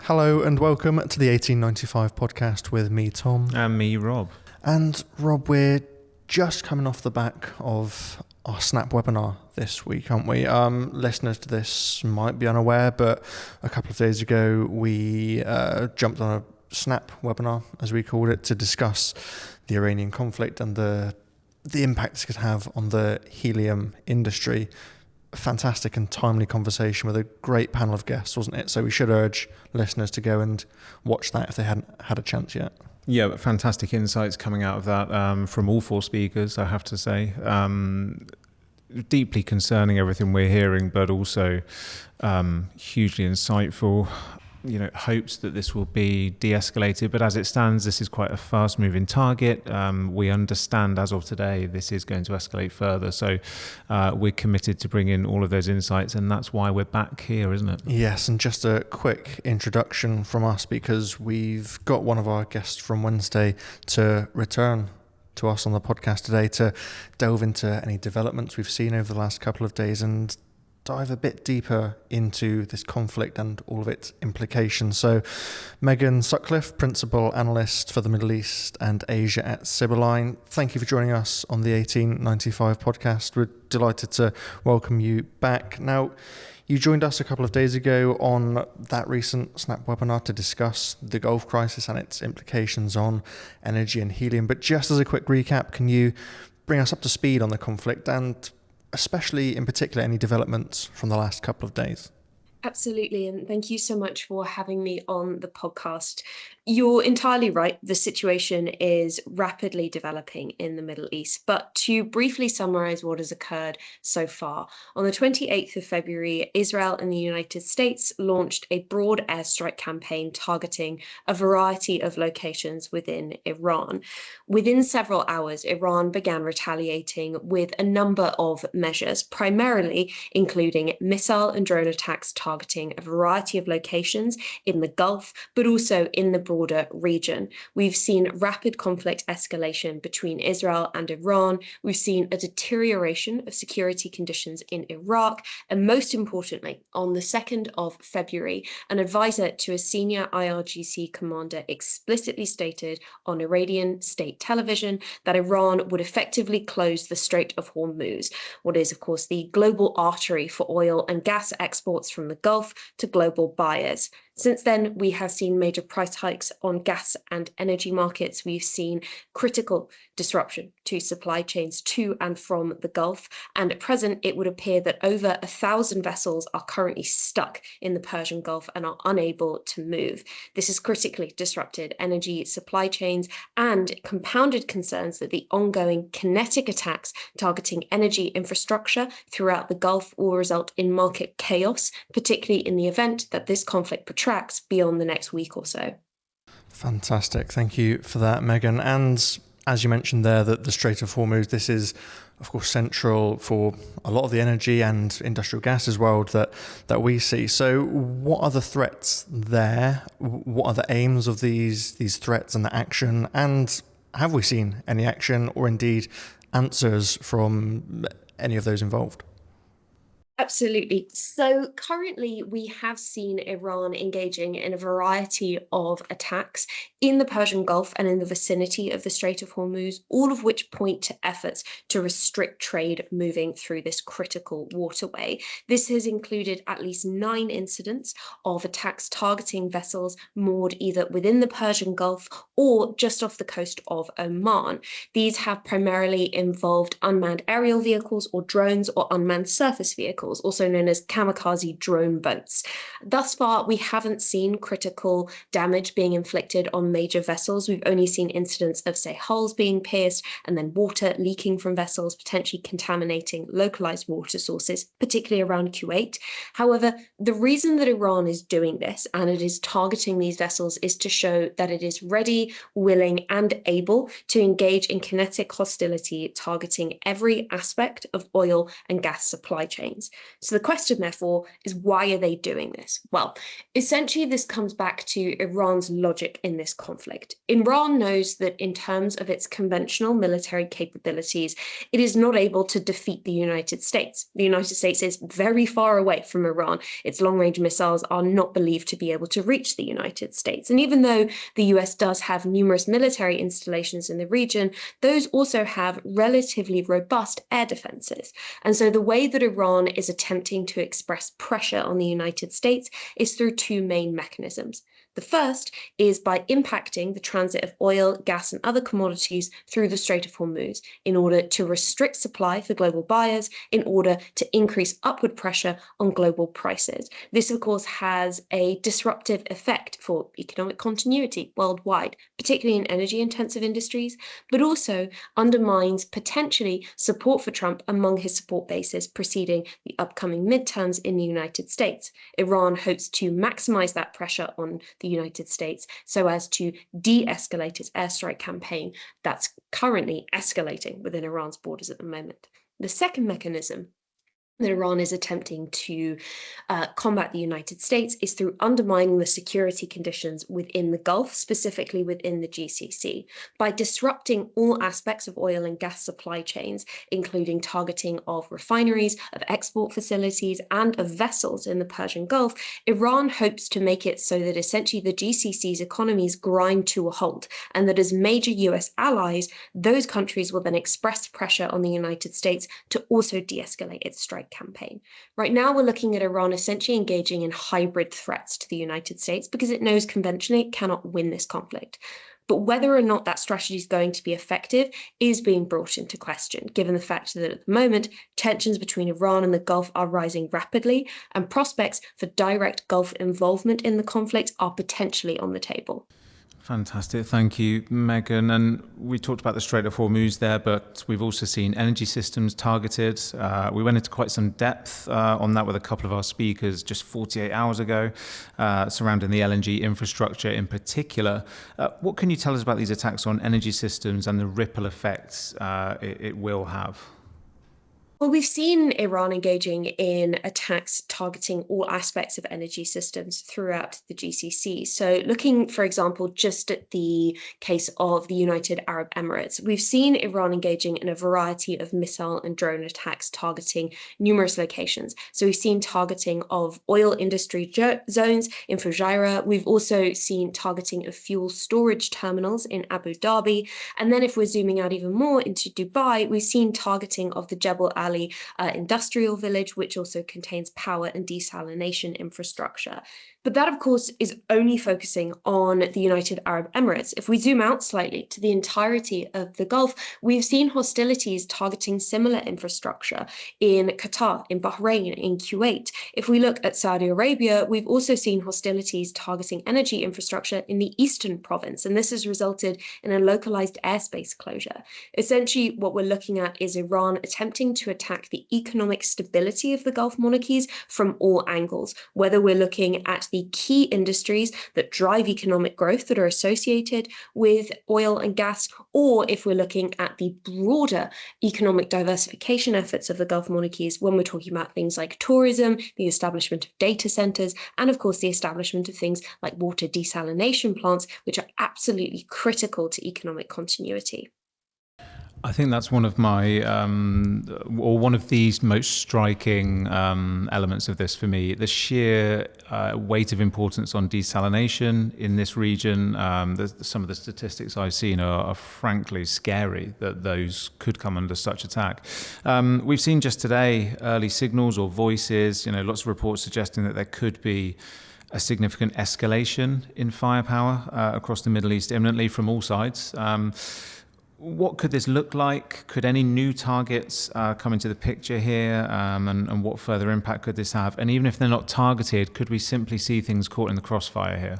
Hello and welcome to the 1895 podcast with me, Tom. And me, Rob. And Rob, we're just coming off the back of our Snap webinar this week, aren't we? Listeners to this might be unaware, but a couple of days ago we jumped on a Snap webinar, as we called it, to discuss the Iranian conflict and the impact this could have on the helium industry. Fantastic and timely conversation with a great panel of guests, wasn't it? So we should urge listeners to go and watch that if they hadn't had a chance yet. Yeah, but fantastic insights coming out of that from all four speakers, I have to say. Deeply concerning everything we're hearing, but also hugely insightful. Hopes that this will be de-escalated, but as it stands, this is quite a fast-moving target. We understand as of today this is going to escalate further, so we're committed to bring in all of those insights, and that's why we're back here, isn't it? Yes, and just a quick introduction from us, because we've got one of our guests from Wednesday to return to us on the podcast today to delve into any developments we've seen over the last couple of days and dive a bit deeper into this conflict and all of its implications. So Megan Sutcliffe, Principal Analyst for the Middle East and Asia at Sibylline, thank you for joining us on the 1895 podcast. We're delighted to welcome you back. Now, you joined us a couple of days ago on that recent Snap webinar to discuss the Gulf crisis and its implications on energy and helium. But just as a quick recap, can you bring us up to speed on the conflict and especially in particular any developments from the last couple of days? Absolutely, and thank you so much for having me on the podcast. You're entirely right. The situation is rapidly developing in the Middle East. But to briefly summarize what has occurred so far, on the 28th of February, Israel and the United States launched a broad airstrike campaign targeting a variety of locations within Iran. Within several hours, Iran began retaliating with a number of measures, primarily including missile and drone attacks targeting a variety of locations in the Gulf, but also in the broader region. We've seen rapid conflict escalation between Israel and Iran. We've seen a deterioration of security conditions in Iraq. And most importantly, on the 2nd of February, an advisor to a senior IRGC commander explicitly stated on Iranian state television that Iran would effectively close the Strait of Hormuz, what is, of course, the global artery for oil and gas exports from the Gulf to global buyers. Since then, we have seen major price hikes on gas and energy markets. We've seen critical disruption to supply chains to and from the Gulf. And at present, it would appear that over 1,000 vessels are currently stuck in the Persian Gulf and are unable to move. This has critically disrupted energy supply chains and compounded concerns that the ongoing kinetic attacks targeting energy infrastructure throughout the Gulf will result in market chaos, particularly in the event that this conflict protracts beyond the next week or so. Fantastic. Thank you for that, Megan. And as you mentioned there, that the Strait of Hormuz, this is, of course, central for a lot of the energy and industrial gases world that we see. So what are the threats there? What are the aims of these threats and the action? And have we seen any action or indeed answers from any of those involved? Absolutely. So currently we have seen Iran engaging in a variety of attacks in the Persian Gulf and in the vicinity of the Strait of Hormuz, all of which point to efforts to restrict trade moving through this critical waterway. This has included at least 9 incidents of attacks targeting vessels moored either within the Persian Gulf or just off the coast of Oman. These have primarily involved unmanned aerial vehicles or drones or unmanned surface vehicles, also known as kamikaze drone boats. Thus far, we haven't seen critical damage being inflicted on major vessels. We've only seen incidents of, say, hulls being pierced and then water leaking from vessels, potentially contaminating localized water sources, particularly around Kuwait. However, the reason that Iran is doing this and it is targeting these vessels is to show that it is ready, willing, and able to engage in kinetic hostility targeting every aspect of oil and gas supply chains. So the question, therefore, is why are they doing this? Well, essentially, this comes back to Iran's logic in this conflict. Iran knows that in terms of its conventional military capabilities, it is not able to defeat the United States. The United States is very far away from Iran. Its long-range missiles are not believed to be able to reach the United States. And even though the US does have numerous military installations in the region, those also have relatively robust air defenses. And so the way that Iran is attempting to express pressure on the United States is through two main mechanisms. The first is by impacting the transit of oil, gas, and other commodities through the Strait of Hormuz in order to restrict supply for global buyers, in order to increase upward pressure on global prices. This, of course, has a disruptive effect for economic continuity worldwide, particularly in energy-intensive industries, but also undermines potentially support for Trump among his support bases preceding the upcoming midterms in the United States. Iran hopes to maximize that pressure on the United States so as to de-escalate its airstrike campaign that's currently escalating within Iran's borders at the moment. The second mechanism that Iran is attempting to combat the United States is through undermining the security conditions within the Gulf, specifically within the GCC, by disrupting all aspects of oil and gas supply chains, including targeting of refineries, of export facilities, and of vessels in the Persian Gulf. Iran hopes to make it so that essentially the GCC's economies grind to a halt, and that as major US allies, those countries will then express pressure on the United States to also de-escalate its strike campaign. Right now, we're looking at Iran essentially engaging in hybrid threats to the United States because it knows conventionally it cannot win this conflict. But whether or not that strategy is going to be effective is being brought into question, given the fact that at the moment, tensions between Iran and the Gulf are rising rapidly, and prospects for direct Gulf involvement in the conflict are potentially on the table. Fantastic. Thank you, Megan. And we talked about the Strait of Hormuz there, but we've also seen energy systems targeted. We went into quite some depth on that with a couple of our speakers just 48 hours ago, surrounding the LNG infrastructure in particular. What can you tell us about these attacks on energy systems and the ripple effects it will have? Well, we've seen Iran engaging in attacks targeting all aspects of energy systems throughout the GCC. So looking, for example, just at the case of the United Arab Emirates, we've seen Iran engaging in a variety of missile and drone attacks targeting numerous locations. So we've seen targeting of oil industry zones in Fujairah. We've also seen targeting of fuel storage terminals in Abu Dhabi. And then if we're zooming out even more into Dubai, we've seen targeting of the Jebel Ali industrial village, which also contains power and desalination infrastructure. But that, of course, is only focusing on the United Arab Emirates. If we zoom out slightly to the entirety of the Gulf, we've seen hostilities targeting similar infrastructure in Qatar, in Bahrain, in Kuwait. If we look at Saudi Arabia, we've also seen hostilities targeting energy infrastructure in the eastern province, and this has resulted in a localized airspace closure. Essentially, what we're looking at is Iran attempting to attack the economic stability of the Gulf monarchies from all angles, whether we're looking at the key industries that drive economic growth that are associated with oil and gas, or if we're looking at the broader economic diversification efforts of the Gulf monarchies when we're talking about things like tourism, the establishment of data centers, and of course the establishment of things like water desalination plants, which are absolutely critical to economic continuity. I think that's one of my, or one of these most striking elements of this for me. The sheer weight of importance on desalination in this region. Some of the statistics I've seen are frankly scary that those could come under such attack. We've seen just today early signals or voices, lots of reports suggesting that there could be a significant escalation in firepower across the Middle East imminently from all sides. What could this look like? Could any new targets come into the picture here? And what further impact could this have? And even if they're not targeted, could we simply see things caught in the crossfire here?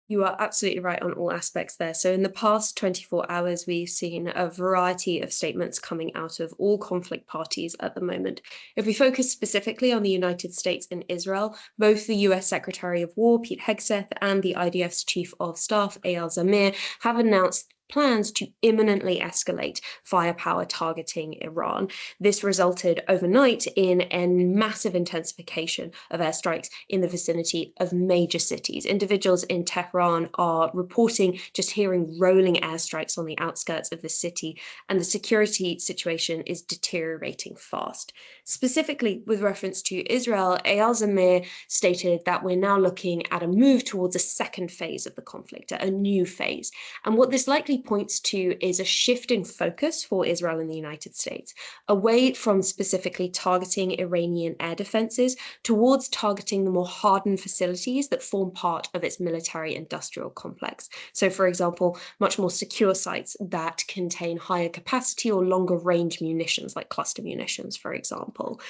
You are absolutely right on all aspects there. So in the past 24 hours, we've seen a variety of statements coming out of all conflict parties at the moment. If we focus specifically on the United States and Israel, both the US Secretary of War, Pete Hegseth, and the IDF's Chief of Staff, Eyal Zamir, have announced plans to imminently escalate firepower targeting Iran. This resulted overnight in a massive intensification of airstrikes in the vicinity of major cities. Individuals in Tehran are reporting just hearing rolling airstrikes on the outskirts of the city, and the security situation is deteriorating fast. Specifically, with reference to Israel, Eyal Zamir stated that we're now looking at a move towards a second phase of the conflict, a new phase. And what this likely points to is a shift in focus for Israel and the United States, away from specifically targeting Iranian air defenses towards targeting the more hardened facilities that form part of its military-industrial complex. So, for example, much more secure sites that contain higher capacity or longer range munitions, like cluster munitions, for example.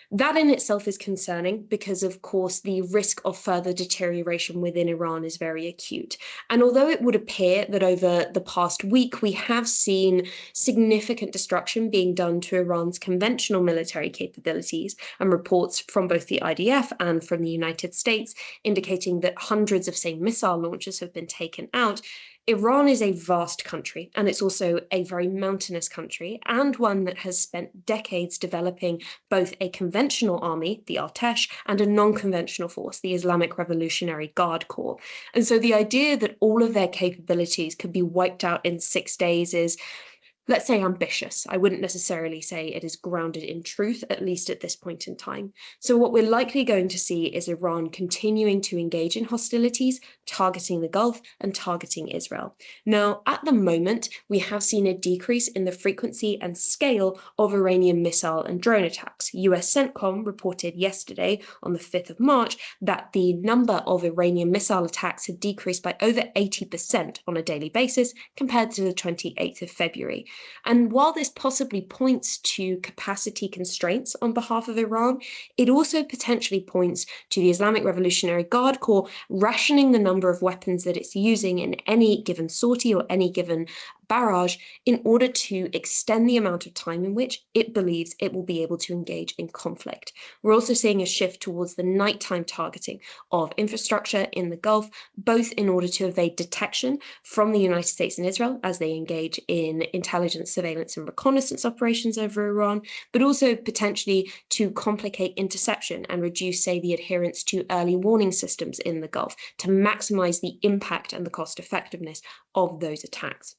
That in itself is concerning because, of course, the risk of further deterioration within Iran is very acute. And although it would appear that over the past week we have seen significant destruction being done to Iran's conventional military capabilities, and reports from both the IDF and from the United States indicating that hundreds of, say, missile launchers have been taken out, Iran is a vast country, and it's also a very mountainous country, and one that has spent decades developing both a conventional army, the Artesh, and a non-conventional force, the Islamic Revolutionary Guard Corps. And so the idea that all of their capabilities could be wiped out in 6 days is, let's say, ambitious. I wouldn't necessarily say it is grounded in truth, at least at this point in time. So what we're likely going to see is Iran continuing to engage in hostilities, targeting the Gulf and targeting Israel. Now, at the moment, we have seen a decrease in the frequency and scale of Iranian missile and drone attacks. US CENTCOM reported yesterday, on the 5th of March, that the number of Iranian missile attacks had decreased by over 80% on a daily basis compared to the 28th of February. And while this possibly points to capacity constraints on behalf of Iran, it also potentially points to the Islamic Revolutionary Guard Corps rationing the number of weapons that it's using in any given sortie or any given barrage in order to extend the amount of time in which it believes it will be able to engage in conflict. We're also seeing a shift towards the nighttime targeting of infrastructure in the Gulf, both in order to evade detection from the United States and Israel as they engage in intelligence, surveillance, and reconnaissance operations over Iran, but also potentially to complicate interception and reduce, say, the adherence to early warning systems in the Gulf to maximize the impact and the cost effectiveness of those attacks.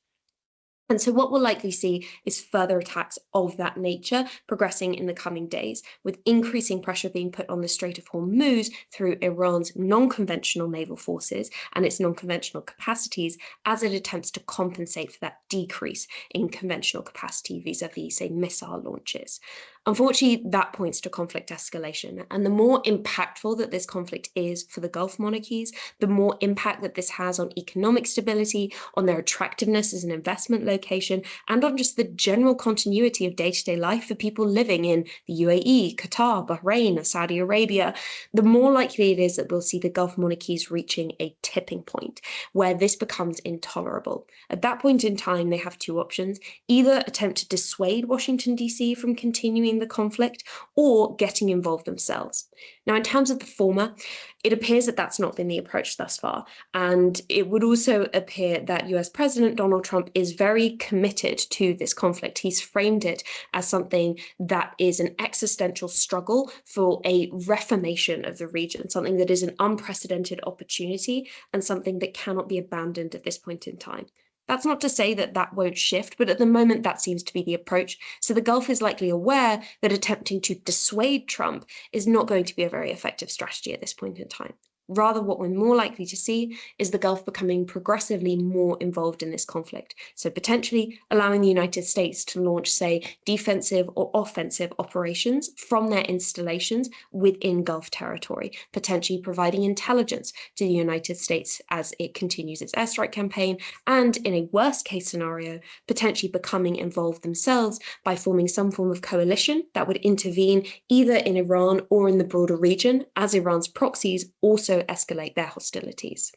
And so what we'll likely see is further attacks of that nature progressing in the coming days, with increasing pressure being put on the Strait of Hormuz through Iran's non-conventional naval forces and its non-conventional capacities as it attempts to compensate for that decrease in conventional capacity vis-a-vis, say, missile launches. Unfortunately, that points to conflict escalation, and the more impactful that this conflict is for the Gulf monarchies, the more impact that this has on economic stability, on their attractiveness as an investment location, and on just the general continuity of day-to-day life for people living in the UAE, Qatar, Bahrain, Saudi Arabia, the more likely it is that we'll see the Gulf monarchies reaching a tipping point where this becomes intolerable. At that point in time, they have two options: either attempt to dissuade Washington, D.C. from continuing the conflict, or getting involved themselves. Now, in terms of the former, it appears that that's not been the approach thus far, and it would also appear that US President Donald Trump is very committed to this conflict. He's framed it as something that is an existential struggle for a reformation of the region, something that is an unprecedented opportunity and something that cannot be abandoned at this point in time. That's not to say that that won't shift, but at the moment that seems to be the approach. So the Gulf is likely aware that attempting to dissuade Trump is not going to be a very effective strategy at this point in time. Rather, what we're more likely to see is the Gulf becoming progressively more involved in this conflict, so potentially allowing the United States to launch, say, defensive or offensive operations from their installations within Gulf territory, potentially providing intelligence to the United States as it continues its airstrike campaign, and in a worst-case scenario, potentially becoming involved themselves by forming some form of coalition that would intervene either in Iran or in the broader region, as Iran's proxies also escalate their hostilities.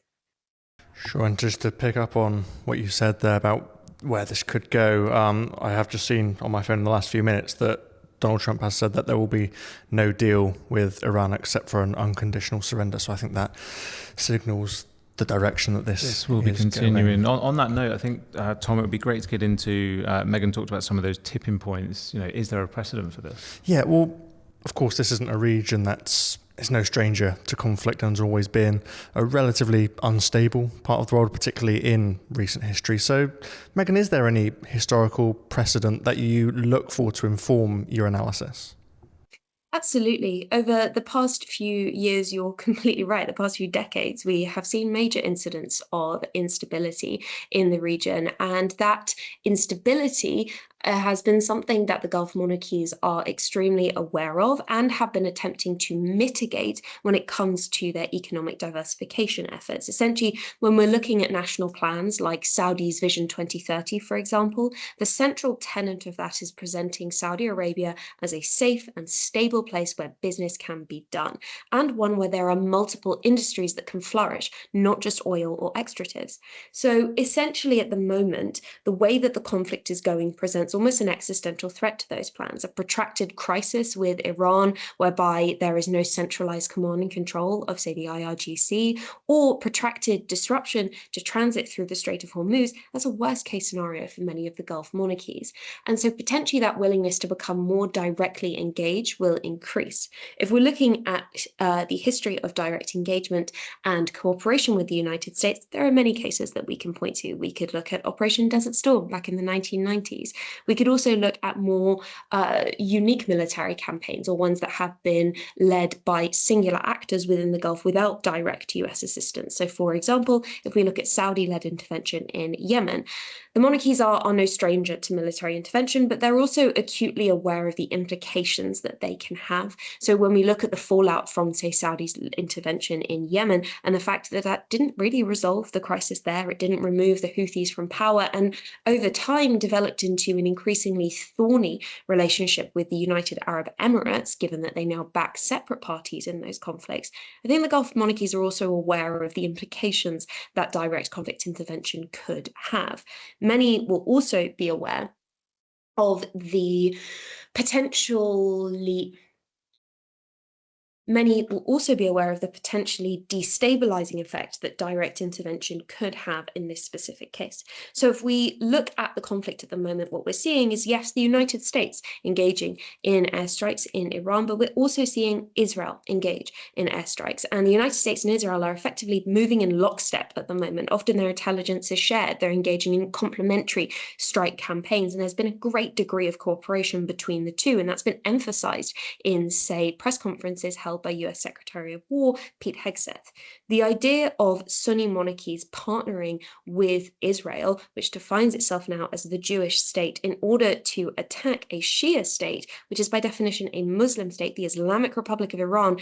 Sure, and just to pick up on what you said there about where this could go, I have just seen on my phone in the last few minutes that Donald Trump has said that there will be no deal with Iran except for an unconditional surrender. So I think that signals the direction that this will be continuing. Going. On that note, I think, Tom, it would be great to get into, Megan talked about some of those tipping points. Is there a precedent for this? Yeah, well, of course, this isn't a region it's no stranger to conflict and has always been a relatively unstable part of the world, particularly in recent history. So, Megan, is there any historical precedent that you look for to inform your analysis? Absolutely. Over the past few years, you're completely right. The past few decades, we have seen major incidents of instability in the region, and that instability has been something that the Gulf monarchies are extremely aware of and have been attempting to mitigate when it comes to their economic diversification efforts. Essentially, when we're looking at national plans like Saudi's Vision 2030, for example, the central tenet of that is presenting Saudi Arabia as a safe and stable place where business can be done, and one where there are multiple industries that can flourish, not just oil or extractives. So essentially, at the moment, the way that the conflict is going presents almost an existential threat to those plans. A protracted crisis with Iran, whereby there is no centralized command and control of, say, the IRGC, or protracted disruption to transit through the Strait of Hormuz, that's a worst case scenario for many of the Gulf monarchies. And so potentially that willingness to become more directly engaged will increase. If we're looking at the history of direct engagement and cooperation with the United States, there are many cases that we can point to. We could look at Operation Desert Storm back in the 1990s. We could also look at more unique military campaigns, or ones that have been led by singular actors within the Gulf without direct US assistance. So, for example, if we look at Saudi-led intervention in Yemen, the monarchies are no stranger to military intervention, but they're also acutely aware of the implications that they can have. So when we look at the fallout from, say, Saudi's intervention in Yemen, and the fact that that didn't really resolve the crisis there, it didn't remove the Houthis from power, and over time developed into an increasingly thorny relationship with the United Arab Emirates, given that they now back separate parties in those conflicts, I think the Gulf monarchies are also aware of the implications that direct conflict intervention could have. Many will also be aware of the potentially destabilizing effect that direct intervention could have in this specific case. So if we look at the conflict at the moment, what we're seeing is, yes, the United States engaging in airstrikes in Iran, but we're also seeing Israel engage in airstrikes. And the United States and Israel are effectively moving in lockstep at the moment. Often their intelligence is shared. They're engaging in complementary strike campaigns. And there's been a great degree of cooperation between the two. And that's been emphasized in, say, press conferences held by US Secretary of War Pete Hegseth. The idea of Sunni monarchies partnering with Israel, which defines itself now as the Jewish state, in order to attack a Shia state, which is by definition a Muslim state, the Islamic Republic of Iran,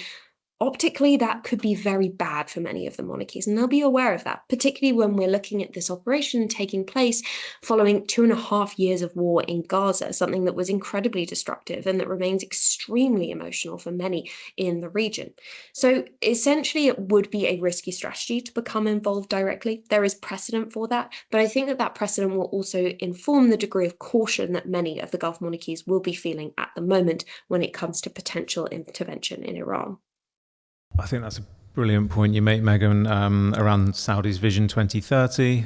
optically, that could be very bad for many of the monarchies, and they'll be aware of that, particularly when we're looking at this operation taking place following 2.5 years of war in Gaza, something that was incredibly destructive and that remains extremely emotional for many in the region. So essentially, it would be a risky strategy to become involved directly. There is precedent for that, but I think that that precedent will also inform the degree of caution that many of the Gulf monarchies will be feeling at the moment when it comes to potential intervention in Iran. I think that's a brilliant point you make, Megan, around Saudi's Vision 2030.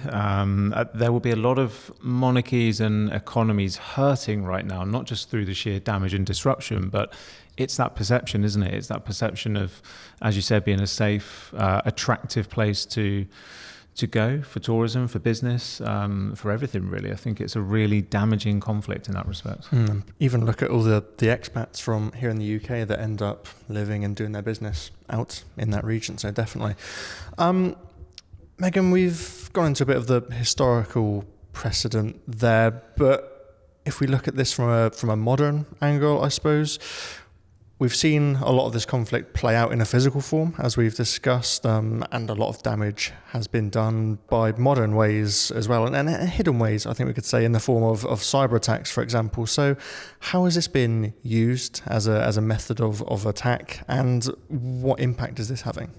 There will be a lot of monarchies and economies hurting right now, not just through the sheer damage and disruption, but it's that perception, isn't it? It's that perception of, as you said, being a safe, attractive place to go for tourism, for business, for everything, really. I think it's a really damaging conflict in that respect. Even look at all the expats from here in the UK that end up living and doing their business out in that region. So definitely. Megan, we've gone into a bit of the historical precedent there, but if we look at this from a modern angle, I suppose, we've seen a lot of this conflict play out in a physical form, as we've discussed, and a lot of damage has been done by modern ways as well, and hidden ways, I think we could say, in the form of cyber attacks, for example. So how has this been used as a method of attack, and what impact is this having?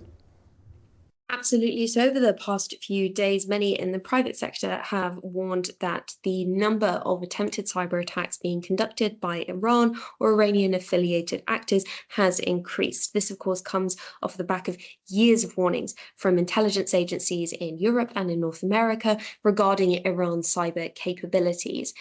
Absolutely. So, over the past few days, many in the private sector have warned that the number of attempted cyber attacks being conducted by Iran or Iranian affiliated actors has increased. This, of course, comes off the back of years of warnings from intelligence agencies in Europe and in North America regarding Iran's cyber capabilities.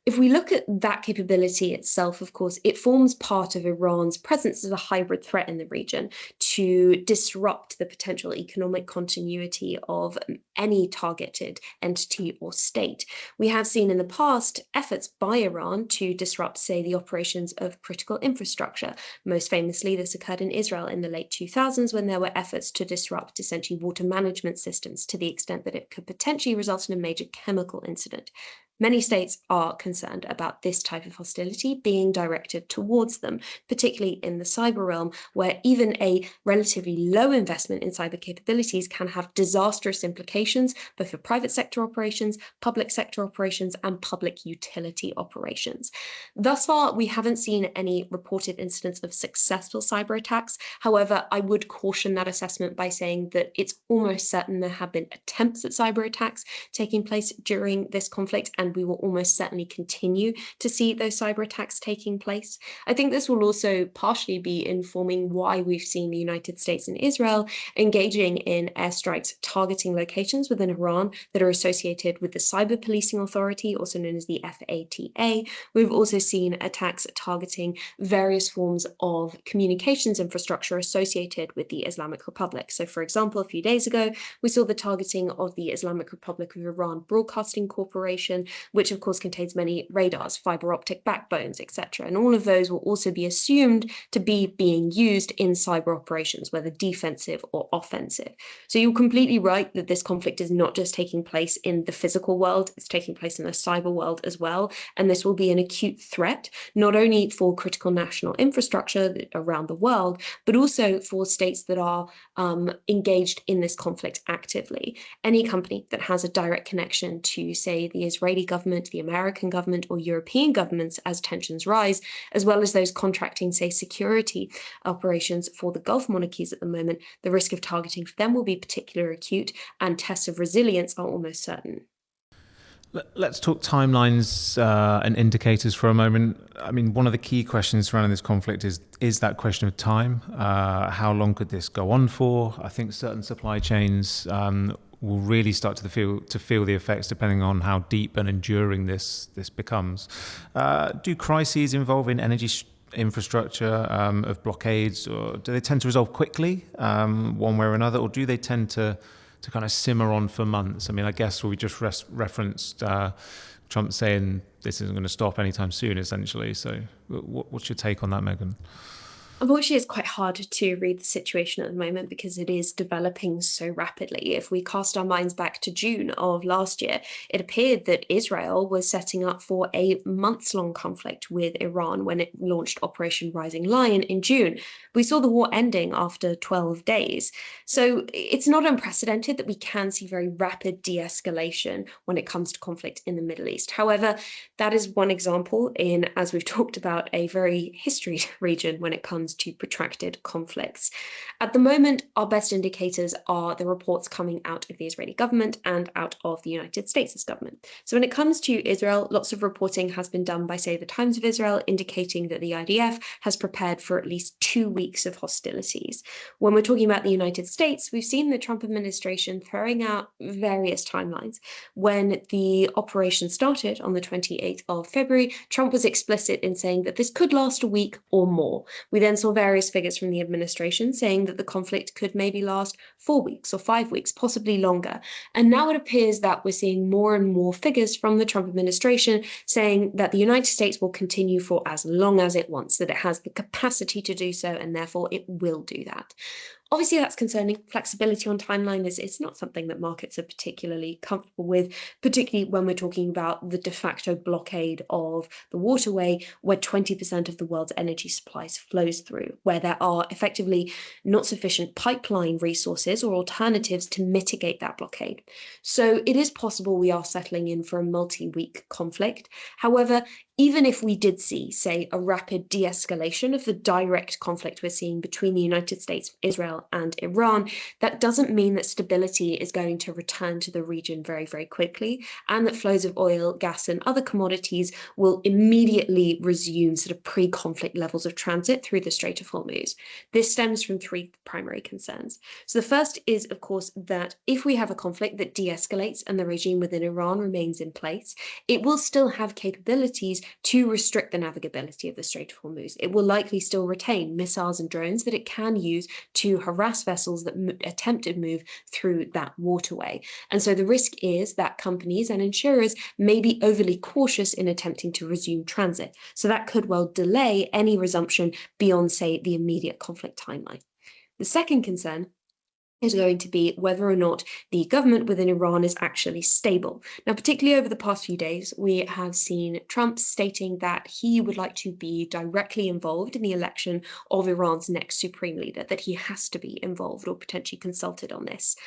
If we look at that capability itself, of course, it forms part of Iran's presence as a hybrid threat in the region to disrupt the potential economic continuity of any targeted entity or state. We have seen in the past efforts by Iran to disrupt, say, the operations of critical infrastructure. Most famously, this occurred in Israel in the late 2000s when there were efforts to disrupt essentially water management systems to the extent that it could potentially result in a major chemical incident. Many states are concerned about this type of hostility being directed towards them, particularly in the cyber realm, where even a relatively low investment in cyber capabilities can have disastrous implications both for private sector operations, public sector operations, and public utility operations. Thus far, we haven't seen any reported incidents of successful cyber attacks. However, I would caution that assessment by saying that it's almost certain there have been attempts at cyber attacks taking place during this conflict, and we will almost certainly continue to see those cyber attacks taking place. I think this will also partially be informing why we've seen the United States and Israel engaging in airstrikes targeting locations within Iran that are associated with the Cyber Policing Authority, also known as the FATA. We've also seen attacks targeting various forms of communications infrastructure associated with the Islamic Republic. So, for example, a few days ago, we saw the targeting of the Islamic Republic of Iran Broadcasting Corporation, which of course contains many radars, fiber optic backbones, etc. And all of those will also be assumed to be being used in cyber operations, whether defensive or offensive. So you're completely right that this conflict is not just taking place in the physical world, it's taking place in the cyber world as well. And this will be an acute threat, not only for critical national infrastructure around the world, but also for states that are engaged in this conflict actively. Any company that has a direct connection to, say, the Israeli government, the American government, or European governments as tensions rise, as well as those contracting, say, security operations for the Gulf monarchies at the moment, the risk of targeting for them will be particularly acute, and tests of resilience are almost certain. Let's talk timelines and indicators for a moment. I mean, one of the key questions surrounding this conflict is that question of time. How long could this go on for? I think certain supply chains will really start to feel the effects depending on how deep and enduring this becomes. Do crises involving energy infrastructure of blockades, or do they tend to resolve quickly one way or another, or do they tend to kind of simmer on for months? I mean, I guess we just referenced Trump saying this isn't going to stop anytime soon, essentially. So what's your take on that, Megan? Unfortunately, it's quite hard to read the situation at the moment because it is developing so rapidly. If we cast our minds back to June of last year, it appeared that Israel was setting up for a months-long conflict with Iran when it launched Operation Rising Lion in June. We saw the war ending after 12 days. So it's not unprecedented that we can see very rapid de-escalation when it comes to conflict in the Middle East. However, that is one example in, as we've talked about, a very historied region when it comes to protracted conflicts. At the moment, our best indicators are the reports coming out of the Israeli government and out of the United States government. So when it comes to Israel, lots of reporting has been done by, say, the Times of Israel, indicating that the IDF has prepared for at least 2 weeks of hostilities. When we're talking about the United States, we've seen the Trump administration throwing out various timelines. When the operation started on the 28th of February, Trump was explicit in saying that this could last a week or more. We then saw various figures from the administration saying that the conflict could maybe last 4 weeks or 5 weeks, possibly longer. And now it appears that we're seeing more and more figures from the Trump administration saying that the United States will continue for as long as it wants, that it has the capacity to do so, and therefore it will do that. Obviously, that's concerning. Flexibility on timeline is not something that markets are particularly comfortable with, particularly when we're talking about the de facto blockade of the waterway, where 20% of the world's energy supplies flows through, where there are effectively not sufficient pipeline resources or alternatives to mitigate that blockade. So it is possible we are settling in for a multi-week conflict. However, even if we did see, say, a rapid de-escalation of the direct conflict we're seeing between the United States, Israel, and Iran, that doesn't mean that stability is going to return to the region very, very quickly, and that flows of oil, gas, and other commodities will immediately resume sort of pre-conflict levels of transit through the Strait of Hormuz. This stems from three primary concerns. So the first is, of course, that if we have a conflict that de-escalates and the regime within Iran remains in place, it will still have capabilities to restrict the navigability of the Strait of Hormuz. It will likely still retain missiles and drones that it can use to harass vessels that attempt to move through that waterway. And so the risk is that companies and insurers may be overly cautious in attempting to resume transit. So that could well delay any resumption beyond, say, the immediate conflict timeline. The second concern is going to be whether or not the government within Iran is actually stable. Now, particularly over the past few days, we have seen Trump stating that he would like to be directly involved in the election of Iran's next supreme leader, that he has to be involved or potentially consulted on this.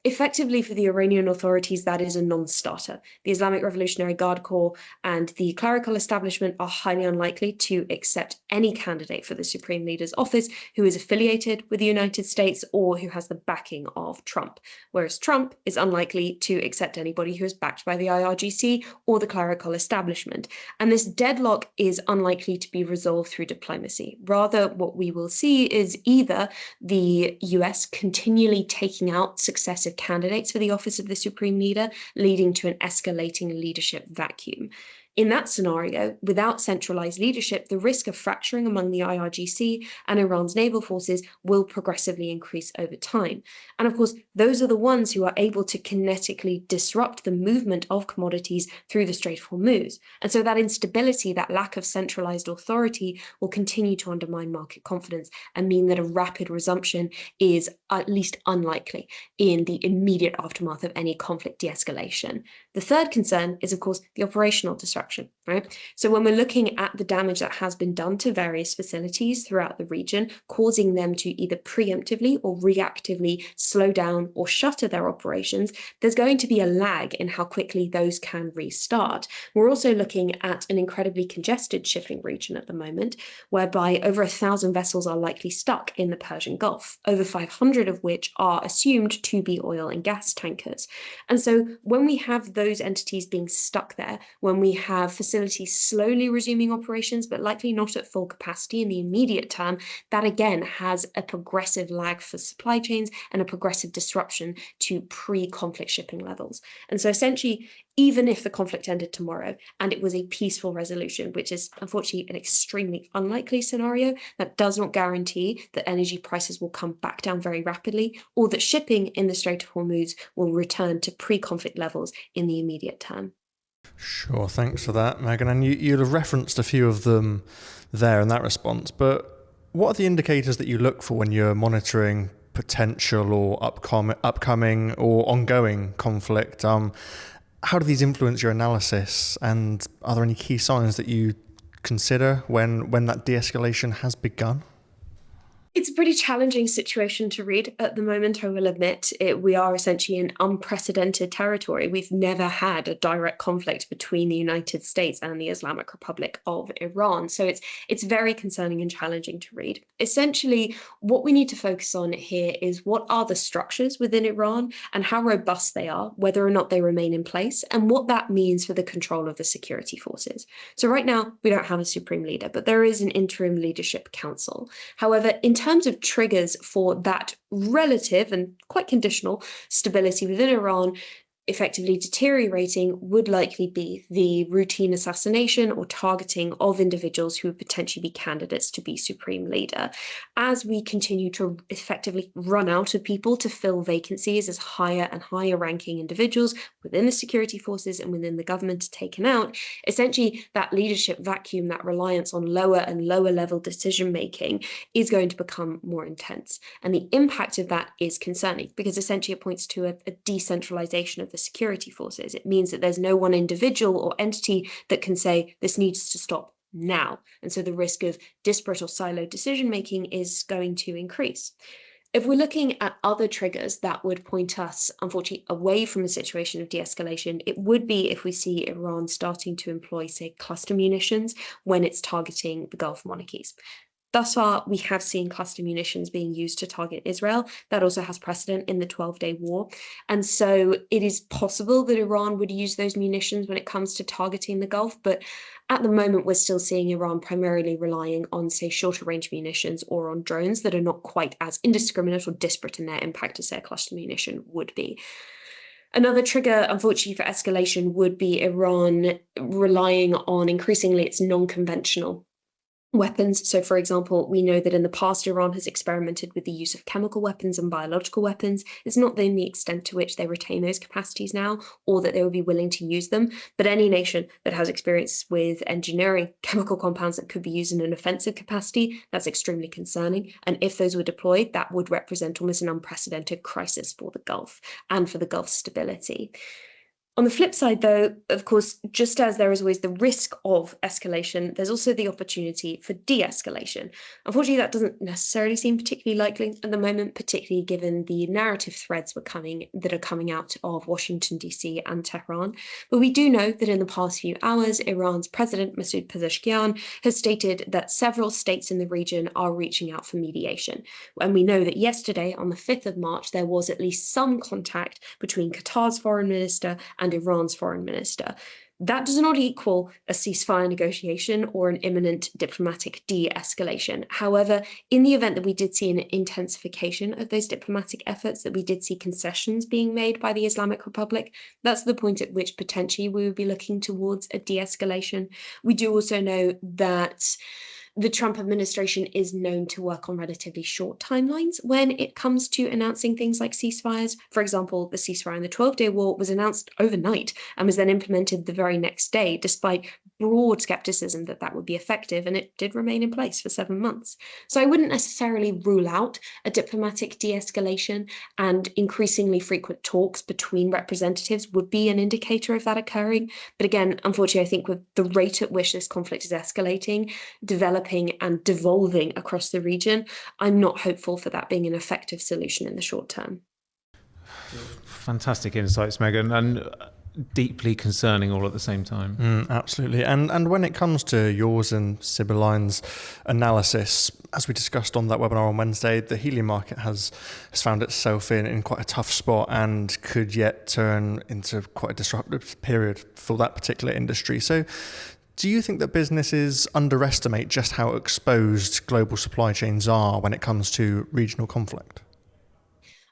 Effectively, for the Iranian authorities, that is a non-starter. The Islamic Revolutionary Guard Corps and the clerical establishment are highly unlikely to accept any candidate for the Supreme Leader's office who is affiliated with the United States or who has the backing of Trump, whereas Trump is unlikely to accept anybody who is backed by the IRGC or the clerical establishment. And this deadlock is unlikely to be resolved through diplomacy. Rather, what we will see is either the US continually taking out successive candidates for the office of the Supreme Leader, leading to an escalating leadership vacuum. In that scenario, without centralized leadership, the risk of fracturing among the IRGC and Iran's naval forces will progressively increase over time. And of course, those are the ones who are able to kinetically disrupt the movement of commodities through the Strait of Hormuz. And so that instability, that lack of centralized authority, will continue to undermine market confidence and mean that a rapid resumption is at least unlikely in the immediate aftermath of any conflict de-escalation. The third concern is, of course, the operational disruption, right? So when we're looking at the damage that has been done to various facilities throughout the region, causing them to either preemptively or reactively slow down or shutter their operations, there's going to be a lag in how quickly those can restart. We're also looking at an incredibly congested shipping region at the moment, whereby over 1,000 vessels are likely stuck in the Persian Gulf, over 500 of which are assumed to be oil and gas tankers. And so when we have those entities being stuck there, when we have facilities slowly resuming operations, but likely not at full capacity in the immediate term, that again has a progressive lag for supply chains and a progressive disruption to pre-conflict shipping levels. And so essentially, even if the conflict ended tomorrow and it was a peaceful resolution, which is unfortunately an extremely unlikely scenario, that does not guarantee that energy prices will come back down very rapidly or that shipping in the Strait of Hormuz will return to pre-conflict levels in the immediate term. Sure, thanks for that, Megan. And you'd have referenced a few of them there in that response, but what are the indicators that you look for when you're monitoring potential or upcoming or ongoing conflict? How do these influence your analysis, and are there any key signs that you consider when that de-escalation has begun? It's a pretty challenging situation to read at the moment, I will admit. We are essentially in unprecedented territory. We've never had a direct conflict between the United States and the Islamic Republic of Iran. So it's very concerning and challenging to read. Essentially, what we need to focus on here is what are the structures within Iran and how robust they are, whether or not they remain in place, and what that means for the control of the security forces. So right now, we don't have a supreme leader, but there is an interim leadership council. However, in terms of triggers for that relative and quite conditional stability within Iran effectively deteriorating would likely be the routine assassination or targeting of individuals who would potentially be candidates to be supreme leader. As we continue to effectively run out of people to fill vacancies as higher and higher ranking individuals within the security forces and within the government are taken out, essentially that leadership vacuum, that reliance on lower and lower level decision making is going to become more intense. And the impact of that is concerning because essentially it points to a decentralization of the security forces. It means that there's no one individual or entity that can say this needs to stop now. And so the risk of disparate or siloed decision making is going to increase. If we're looking at other triggers that would point us, unfortunately, away from a situation of de-escalation, it would be if we see Iran starting to employ, say, cluster munitions when it's targeting the Gulf monarchies. Thus far, we have seen cluster munitions being used to target Israel. That also has precedent in the 12-day war. And so it is possible that Iran would use those munitions when it comes to targeting the Gulf. But at the moment, we're still seeing Iran primarily relying on, say, shorter range munitions or on drones that are not quite as indiscriminate or disparate in their impact as, say, a cluster munition would be. Another trigger, unfortunately, for escalation would be Iran relying on increasingly its non-conventional weapons. So, for example, we know that in the past, Iran has experimented with the use of chemical weapons and biological weapons. It's not in the extent to which they retain those capacities now, or that they would be willing to use them. But any nation that has experience with engineering chemical compounds that could be used in an offensive capacity, that's extremely concerning. And if those were deployed, that would represent almost an unprecedented crisis for the Gulf and for the Gulf's stability. On the flip side, though, of course, just as there is always the risk of escalation, there's also the opportunity for de-escalation. Unfortunately, that doesn't necessarily seem particularly likely at the moment, particularly given the narrative threads that are coming out of Washington, D.C. and Tehran. But we do know that in the past few hours, Iran's President Masoud Pezeshkian has stated that several states in the region are reaching out for mediation. And we know that yesterday, on the 5th of March, there was at least some contact between Qatar's foreign minister and Iran's foreign minister. That does not equal a ceasefire negotiation or an imminent diplomatic de-escalation. However, in the event that we did see an intensification of those diplomatic efforts, that we did see concessions being made by the Islamic Republic, that's the point at which potentially we would be looking towards a de-escalation. We do also know that the Trump administration is known to work on relatively short timelines when it comes to announcing things like ceasefires. For example, the ceasefire in the 12-day war was announced overnight and was then implemented the very next day, despite broad skepticism that that would be effective, and it did remain in place for 7 months. So I wouldn't necessarily rule out a diplomatic de-escalation, and increasingly frequent talks between representatives would be an indicator of that occurring. But again, unfortunately, I think with the rate at which this conflict is escalating, developing and devolving across the region, I'm not hopeful for that being an effective solution in the short term. Fantastic insights, Megan, and deeply concerning all at the same time. Absolutely. And when it comes to yours and Sibylline's analysis, as we discussed on that webinar on Wednesday, the helium market has found itself in quite a tough spot and could yet turn into quite a disruptive period for that particular industry. So do you think that businesses underestimate just how exposed global supply chains are when it comes to regional conflict?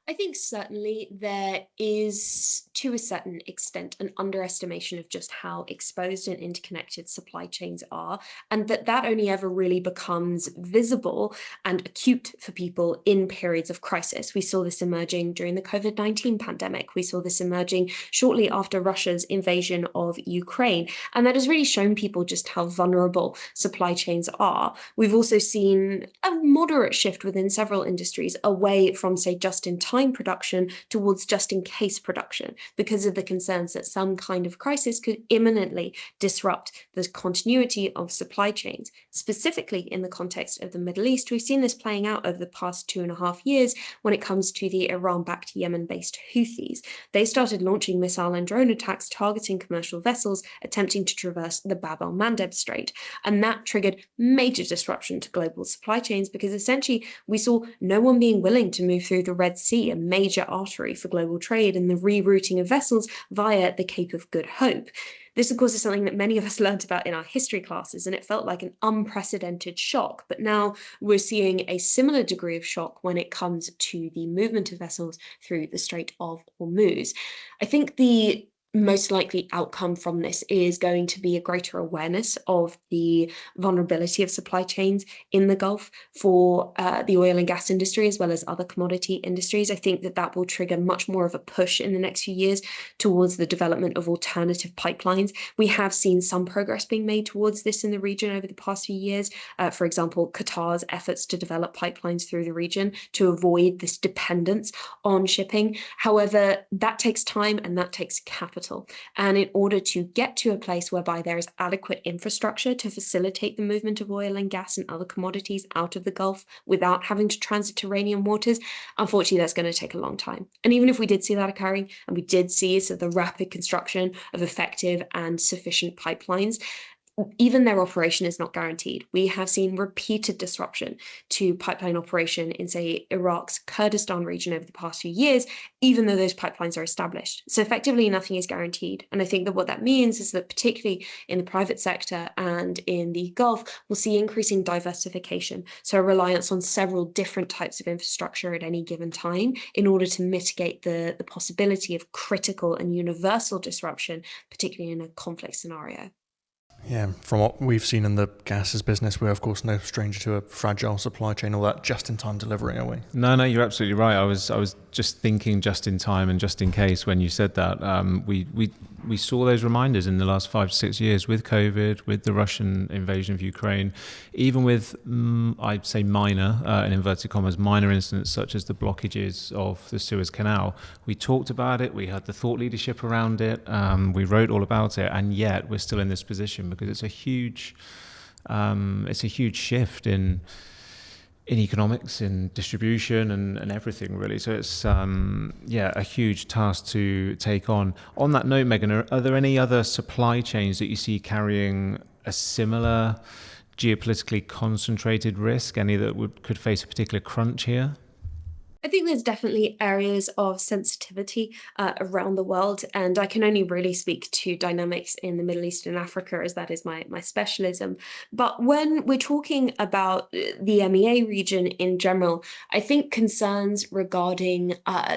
I think certainly there is, to a certain extent, an underestimation of just how exposed and interconnected supply chains are, and that only ever really becomes visible and acute for people in periods of crisis. We saw this emerging during the COVID-19 pandemic. We saw this emerging shortly after Russia's invasion of Ukraine, and that has really shown people just how vulnerable supply chains are. We've also seen a moderate shift within several industries away from, say, just-in-time production towards just-in-case production, because of the concerns that some kind of crisis could imminently disrupt the continuity of supply chains. Specifically in the context of the Middle East, we've seen this playing out over the past 2.5 years when it comes to the Iran-backed Yemen-based Houthis. They started launching missile and drone attacks targeting commercial vessels attempting to traverse the Bab el-Mandeb Strait, and that triggered major disruption to global supply chains, because essentially we saw no one being willing to move through the Red Sea, a major artery for global trade, and the rerouting of vessels via the Cape of Good Hope. This, of course, is something that many of us learned about in our history classes, and it felt like an unprecedented shock. But now we're seeing a similar degree of shock when it comes to the movement of vessels through the Strait of Hormuz. I think the most likely outcome from this is going to be a greater awareness of the vulnerability of supply chains in the Gulf for the oil and gas industry, as well as other commodity industries. I think that will trigger much more of a push in the next few years towards the development of alternative pipelines. We have seen some progress being made towards this in the region over the past few years. For example, Qatar's efforts to develop pipelines through the region to avoid this dependence on shipping. However, that takes time and that takes capital. capital. And in order to get to a place whereby there is adequate infrastructure to facilitate the movement of oil and gas and other commodities out of the Gulf without having to transit Iranian waters, unfortunately, that's going to take a long time. And even if we did see that occurring, and we did see the rapid construction of effective and sufficient pipelines, even their operation is not guaranteed. We have seen repeated disruption to pipeline operation in, say, Iraq's Kurdistan region over the past few years, even though those pipelines are established. So effectively, nothing is guaranteed. And I think that what that means is that particularly in the private sector and in the Gulf, we'll see increasing diversification. So a reliance on several different types of infrastructure at any given time in order to mitigate the possibility of critical and universal disruption, particularly in a conflict scenario. Yeah, from what we've seen in the gases business, we're of course no stranger to a fragile supply chain, all that just-in-time delivery, are we? No, you're absolutely right. I was just thinking just in time and just in case when you said that. We saw those reminders in the last 5 to 6 years with COVID, with the Russian invasion of Ukraine, even with, I'd say minor, in inverted commas, minor incidents such as the blockages of the Suez Canal. We talked about it, we had the thought leadership around it, we wrote all about it, and yet we're still in this position because it's a huge shift in economics, in distribution and everything really. So it's a huge task to take on. On that note, Megan, are there any other supply chains that you see carrying a similar geopolitically concentrated risk? Any that could face a particular crunch here? I think there's definitely areas of sensitivity around the world, and I can only really speak to dynamics in the Middle East and Africa, as that is my specialism. But when we're talking about the MEA region in general, I think concerns regarding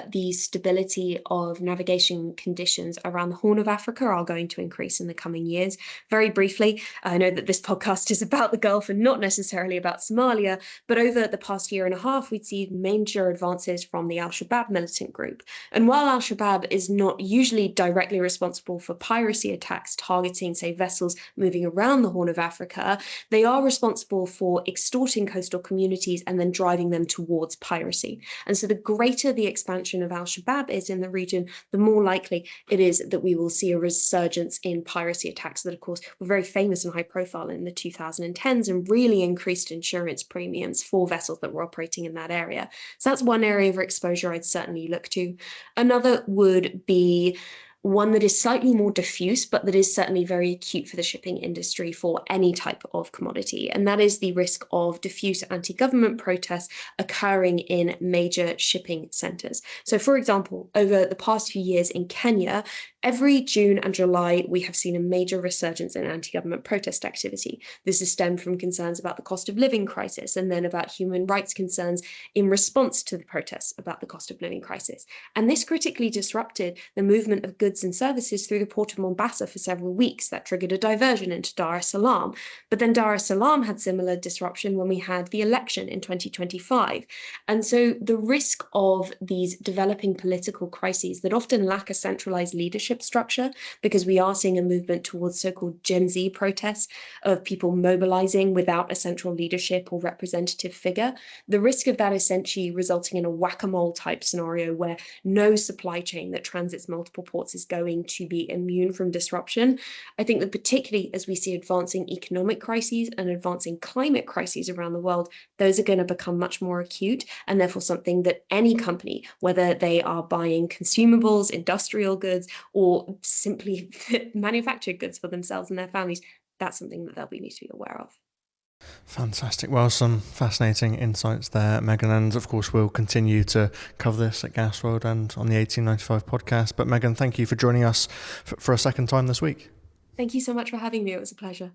the stability of navigation conditions around the Horn of Africa are going to increase in the coming years. Very briefly, I know that this podcast is about the Gulf and not necessarily about Somalia, but over the past year and a half, we'd seen major advances from the Al-Shabaab militant group. And while Al-Shabaab is not usually directly responsible for piracy attacks targeting, say, vessels moving around the Horn of Africa, they are responsible for extorting coastal communities and then driving them towards piracy. And so the greater the expansion of Al-Shabaab is in the region, the more likely it is that we will see a resurgence in piracy attacks that, of course, were very famous and high profile in the 2010s and really increased insurance premiums for vessels that were operating in that area. So that's one area of exposure I'd certainly look to. Another would be one that is slightly more diffuse, but that is certainly very acute for the shipping industry for any type of commodity. And that is the risk of diffuse anti-government protests occurring in major shipping centres. So, for example, over the past few years in Kenya, every June and July, we have seen a major resurgence in anti-government protest activity. This has stemmed from concerns about the cost of living crisis and then about human rights concerns in response to the protests about the cost of living crisis. And this critically disrupted the movement of goods and services through the port of Mombasa for several weeks. That triggered a diversion into Dar es Salaam. But then Dar es Salaam had similar disruption when we had the election in 2025. And so the risk of these developing political crises that often lack a centralized leadership structure, because we are seeing a movement towards so-called Gen Z protests of people mobilizing without a central leadership or representative figure, the risk of that essentially resulting in a whack-a-mole type scenario where no supply chain that transits multiple ports is going to be immune from disruption. I think that particularly as we see advancing economic crises and advancing climate crises around the world, those are going to become much more acute, and therefore something that any company, whether they are buying consumables, industrial goods, or simply manufactured goods for themselves and their families, that's something that they'll need to be aware of. Fantastic. Well, some fascinating insights there, Megan. And of course, we'll continue to cover this at Gasworld and on the 1895 podcast. But Megan, thank you for joining us for a second time this week. Thank you so much for having me. It was a pleasure.